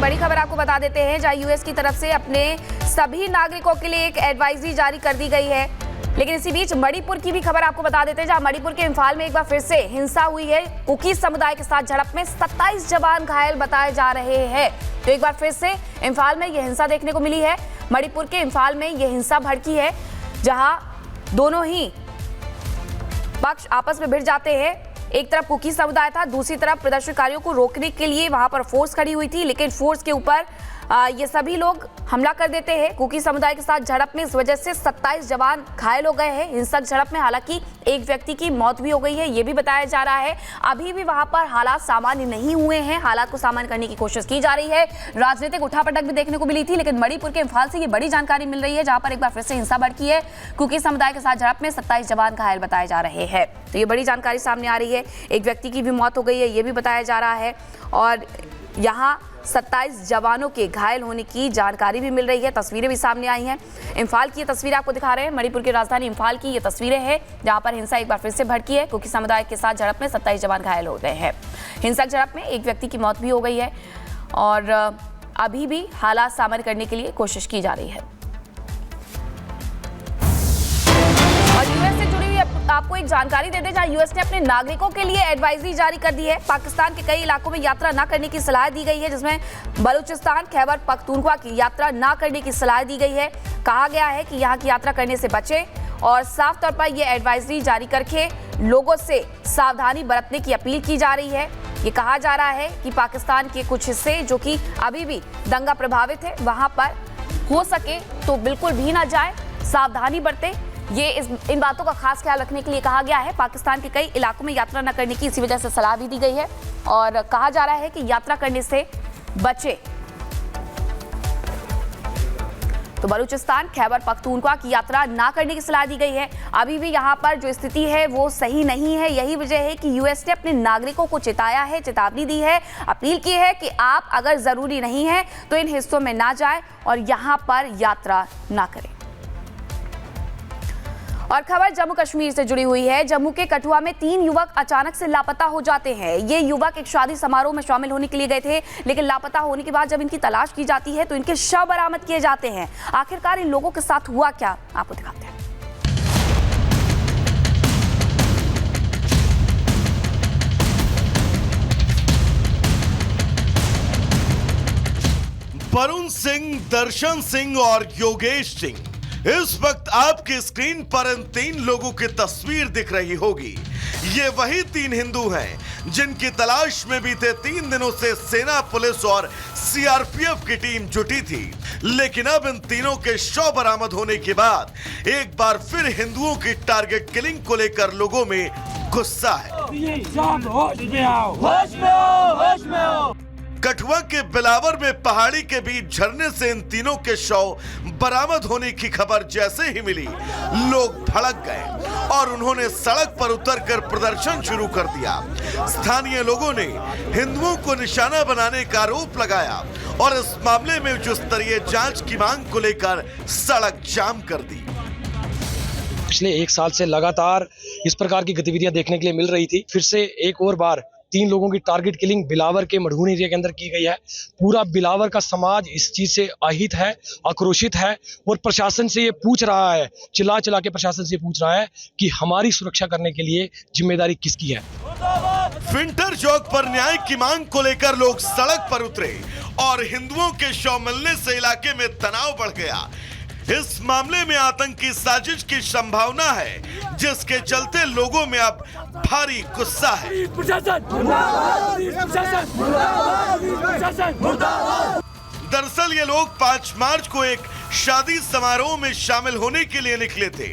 बड़ी खबर आपको बता देते हैं, जहां यूएस की तरफ से अपने सभी नागरिकों के लिए एक एडवाइजरी जारी कर दी गई है। लेकिन इसी बीच मणिपुर की भी खबर आपको बता देते हैं, जहां मणिपुर के इम्फाल में एक बार फिर से हिंसा हुई है। कुकी समुदाय के साथ झड़प में 27 जवान घायल बताए जा रहे हैं। तो एक बार फिर से इम्फाल में यह हिंसा देखने को मिली है। मणिपुर के इम्फाल में यह हिंसा भड़की है, जहां दोनों ही पक्ष आपस में भिड़ जाते हैं। एक तरफ कुकी समुदाय था, दूसरी तरफ प्रदर्शनकारियों को रोकने के लिए वहां पर फोर्स खड़ी हुई थी, लेकिन फोर्स के ऊपर ये सभी लोग हमला कर देते हैं। कुकी समुदाय के साथ झड़प में इस वजह से 27 जवान घायल हो गए हैं। हिंसक झड़प में हालांकि एक व्यक्ति की मौत भी हो गई है, ये भी बताया जा रहा है। अभी भी वहां पर हालात सामान्य नहीं हुए हैं, हालात को सामान्य करने की कोशिश की जा रही है। राजनीतिक उठापटक भी देखने को मिली थी, लेकिन मणिपुर के इम्फाल से ये बड़ी जानकारी मिल रही है, जहां पर एक बार फिर से हिंसा भड़की है। कुकी समुदाय के साथ झड़प में 27 जवान घायल बताए जा रहे हैं। तो ये बड़ी जानकारी सामने आ रही है। एक व्यक्ति की भी मौत हो गई है, ये भी बताया जा रहा है। और यहाँ 27 जवानों के घायल होने की जानकारी भी मिल रही है। तस्वीरें भी सामने आई हैं। इम्फाल की ये तस्वीर आपको दिखा रहे हैं, मणिपुर की राजधानी इम्फाल की ये तस्वीरें हैं, जहां पर हिंसा एक बार फिर से भड़की है। कुकी समुदाय के साथ झड़प में 27 जवान घायल हो गए हैं। हिंसक झड़प में एक व्यक्ति की मौत भी हो गई है और अभी भी हालात सामान्य करने के लिए कोशिश की जा रही है। और यूएस से जुड़ी हुई आपको एक जानकारी दे दें, जहां यूएस ने अपने नागरिकों के लिए एडवाइजरी जारी कर दी है। पाकिस्तान के कई इलाकों में यात्रा न करने की सलाह दी गई है, जिसमें बलूचिस्तान, खैबर पख्तूनख्वा की यात्रा न करने की सलाह दी गई है। कहा गया है कि यहां की यात्रा करने से बचें और साफ तौर पर यह एडवाइजरी जारी करके लोगों से सावधानी बरतने की अपील की जा रही है। ये कहा जा रहा है कि पाकिस्तान के कुछ हिस्से जो कि अभी भी दंगा प्रभावित है, वहां पर हो सके तो बिल्कुल भी ना जाए, सावधानी बरतें। ये इन बातों का खास ख्याल रखने के लिए कहा गया है। पाकिस्तान के कई इलाकों में यात्रा न करने की इसी वजह से सलाह भी दी गई है और कहा जा रहा है कि यात्रा करने से बचें। तो बलूचिस्तान, खैबर पख्तूनख्वा की यात्रा ना करने की सलाह दी गई है। अभी भी यहाँ पर जो स्थिति है वो सही नहीं है। यही वजह है कि यूएस ने अपने नागरिकों को चेताया है, चेतावनी दी है, अपील की है कि आप अगर जरूरी नहीं है तो इन हिस्सों में ना जाएं और यहाँ पर यात्रा ना करें। और खबर जम्मू कश्मीर से जुड़ी हुई है। जम्मू के कठुआ में 3 युवक अचानक से लापता हो जाते हैं। ये युवक एक शादी समारोह में शामिल होने के लिए गए थे, लेकिन लापता होने के बाद जब इनकी तलाश की जाती है तो इनके शव बरामद किए जाते हैं। आखिरकार इन लोगों के साथ हुआ क्या, आपको दिखाते हैं। वरुण सिंह, दर्शन सिंह और योगेश सिंह, इस वक्त आपकी स्क्रीन पर इन 3 लोगों की तस्वीर दिख रही होगी। ये वही 3 हिंदू हैं जिनकी तलाश में बीते 3 दिनों से सेना, पुलिस और सीआरपीएफ की टीम जुटी थी। लेकिन अब इन तीनों के शव बरामद होने के बाद एक बार फिर हिंदुओं की टारगेट किलिंग को लेकर लोगों में गुस्सा है। होश में आओ, होश में आओ, होश में आओ। कठुआ के बिलावर में पहाड़ी के बीच झरने से इन तीनों के शव बरामद होने की खबर जैसे ही मिली, लोग भड़क गए और उन्होंने सड़क पर उतरकर प्रदर्शन शुरू कर दिया। स्थानीय लोगों ने हिंदुओं को निशाना बनाने का आरोप लगाया और इस मामले में उच्च स्तरीय जांच की मांग को लेकर सड़क जाम कर दी। पिछले 1 साल से लगातार इस प्रकार की गतिविधियां देखने के लिए मिल रही थी। फिर से एक और बार 3 लोगों की टारगेट किलिंग बिलावर के मढ़ून एरिया के अंदर की गई है। पूरा बिलावर का समाज इस चीज से अहित है, आक्रोशित है और प्रशासन से ये पूछ रहा है, चिल्ला चिल्ला के प्रशासन से पूछ रहा है कि हमारी सुरक्षा करने के लिए जिम्मेदारी किसकी है। फिंटर चौक पर न्याय की मांग को लेकर लोग सड़क पर उतरे और हिंदुओं के शव मिलने से इलाके में तनाव बढ़ गया। इस मामले में आतंकी साजिश की संभावना है, जिसके चलते लोगों में अब भारी गुस्सा है। दरअसल ये लोग 5 मार्च को एक शादी समारोह में शामिल होने के लिए निकले थे,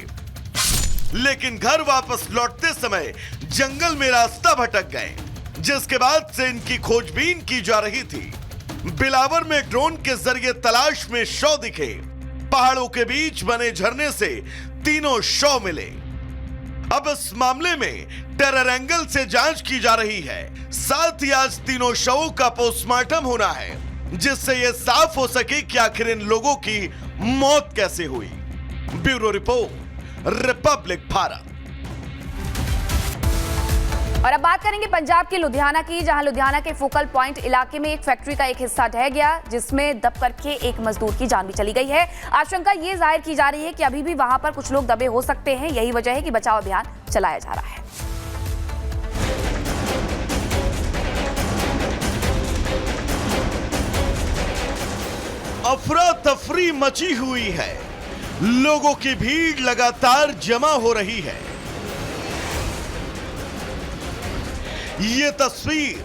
लेकिन घर वापस लौटते समय जंगल में रास्ता भटक गए, जिसके बाद से इनकी खोजबीन की जा रही थी। बिलावर में ड्रोन के जरिए तलाश में शव दिखे। पहाड़ों के बीच बने झरने से तीनों शव मिले। अब इस मामले में टेरर एंगल से जांच की जा रही है। साथ ही आज तीनों शवों का पोस्टमार्टम होना है, जिससे यह साफ हो सके कि आखिर इन लोगों की मौत कैसे हुई। Bureau report, Republic Bharat. और अब बात करेंगे पंजाब के लुधियाना की, जहां लुधियाना के फोकल पॉइंट इलाके में एक फैक्ट्री का एक हिस्सा ढह गया, जिसमें दब करके एक मजदूर की जान भी चली गई है। आशंका ये जाहिर की जा रही है कि अभी भी वहां पर कुछ लोग दबे हो सकते हैं। यही वजह है कि बचाव अभियान चलाया जा रहा है। अफरा तफरी मची हुई है, लोगों की भीड़ लगातार जमा हो रही है। ये तस्वीर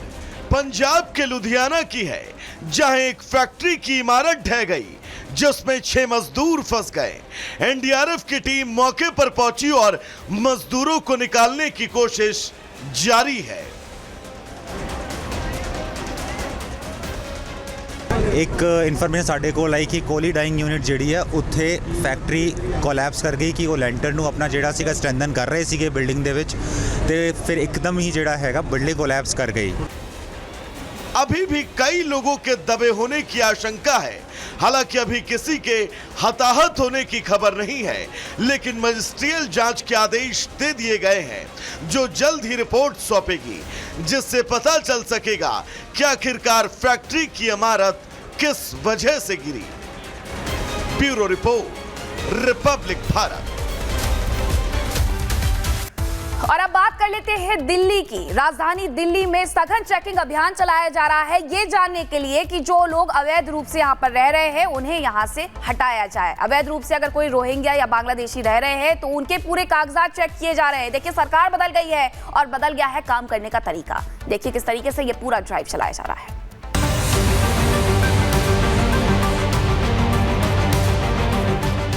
पंजाब के लुधियाना की है, जहां एक फैक्ट्री की इमारत ढह गई, जिसमें 6 मजदूर फंस गए। एनडीआरएफ की टीम मौके पर पहुंची और मजदूरों को निकालने की कोशिश जारी है। एक ਇਨਫੋਰਮੇਸ਼ਨ ਸਾਡੇ ਕੋਲ ਆਈ ਕਿ ਕੋਲੀ ਡਾਈਂਗ ਯੂਨਿਟ ਜਿਹੜੀ ਹੈ ਉੱਥੇ ਫੈਕਟਰੀ ਕੋਲੈਪਸ ਕਰ ਗਈ ਕਿ ਉਹ ਲੈਂਟਰ ਨੂੰ ਆਪਣਾ ਜਿਹੜਾ ਸੀਗਾ ਸਟਰੈਂਥਨ ਕਰ ਰਹੇ ਸੀਗੇ ਬਿਲਡਿੰਗ ਦੇ ਵਿੱਚ ਤੇ ਫਿਰ ਇੱਕਦਮ ਹੀ ਜਿਹੜਾ ਹੈਗਾ ਬਿਲਡਿੰग कोलैप्स कर गई। अभी भी कई लोगों के दबे होने की आशंका है। हालांकि अभी किसी के हताहत होने की खबर नहीं है, लेकिन मजिस्ट्रियल जांच के आदेश दे दिए गए हैं, जो जल्द ही रिपोर्ट सौंपेगी, जिससे पता चल सकेगा कि आखिरकार फैक्ट्री की इमारत किस वजह से गिरी। Bureau report, Republic Bharat. और अब बात कर लेते हैं दिल्ली की। राजधानी दिल्ली में सघन चेकिंग अभियान चलाया जा रहा है, ये जानने के लिए कि जो लोग अवैध रूप से यहाँ पर रह रहे हैं उन्हें यहाँ से हटाया जाए। अवैध रूप से अगर कोई रोहिंग्या या बांग्लादेशी रह रहे हैं तो उनके पूरे कागजात चेक किए जा रहे हैं। देखिए, सरकार बदल गई है और बदल गया है काम करने का तरीका। देखिए किस तरीके से ये पूरा ड्राइव चलाया जा रहा है।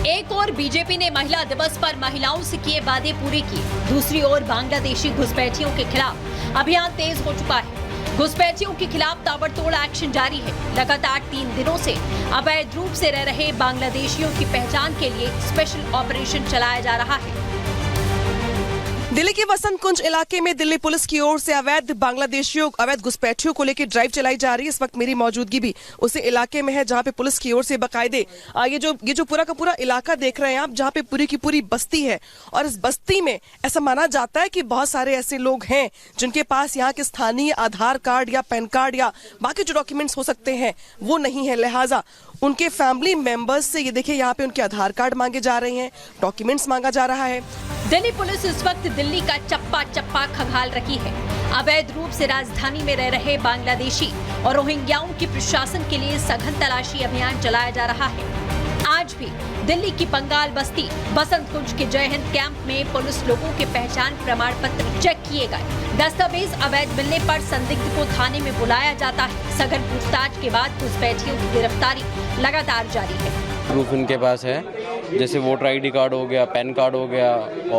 एक और बीजेपी ने महिला दिवस पर महिलाओं से किए वादे पूरे किए, दूसरी ओर बांग्लादेशी घुसपैठियों के खिलाफ अभियान तेज हो चुका है। घुसपैठियों के खिलाफ ताबड़तोड़ एक्शन जारी है। लगातार 3 दिनों से अवैध रूप से रह रहे बांग्लादेशियों की पहचान के लिए स्पेशल ऑपरेशन चलाया जा रहा है। दिल्ली के वसंत कुंज इलाके में दिल्ली पुलिस की ओर से अवैध बांग्लादेशियों, अवैध घुसपैठियों को लेकर ड्राइव चलाई जा रही है। इस वक्त मेरी मौजूदगी भी उसी इलाके में है जहां पे पुलिस की ओर से बाकायदे ये जो पूरा का पूरा इलाका देख रहे हैं आप, जहां पे पूरी की पूरी बस्ती है। और इस बस्ती में ऐसा माना जाता है कि बहुत सारे ऐसे लोग हैं जिनके पास यहाँ के स्थानीय आधार कार्ड या पैन कार्ड या बाकी जो डॉक्यूमेंट्स हो सकते हैं वो नहीं है। लिहाजा उनके फैमिली मेंबर्स से, ये देखिए यहाँ पे उनके आधार कार्ड मांगे जा रहे हैं, डॉक्यूमेंट्स मांगा जा रहा है। दिल्ली पुलिस इस वक्त दिल्ली का चप्पा चप्पा खंगाल रही है। अवैध रूप से राजधानी में रह रहे बांग्लादेशी और रोहिंग्याओं की प्रशासन के लिए सघन तलाशी अभियान चलाया जा रहा है। आज भी दिल्ली की पंगाल बस्ती बसंत कुंज के जय हिंद कैंप में पुलिस लोगों के पहचान प्रमाण पत्र चेक किए गए। दस्तावेज अवैध मिलने पर संदिग्ध को थाने में बुलाया जाता है। सघन पूछताछ के बाद घुसपैठियों की गिरफ्तारी लगातार जारी है। प्रूफ उनके पास है, जैसे वोटर ID कार्ड हो गया, पैन कार्ड हो गया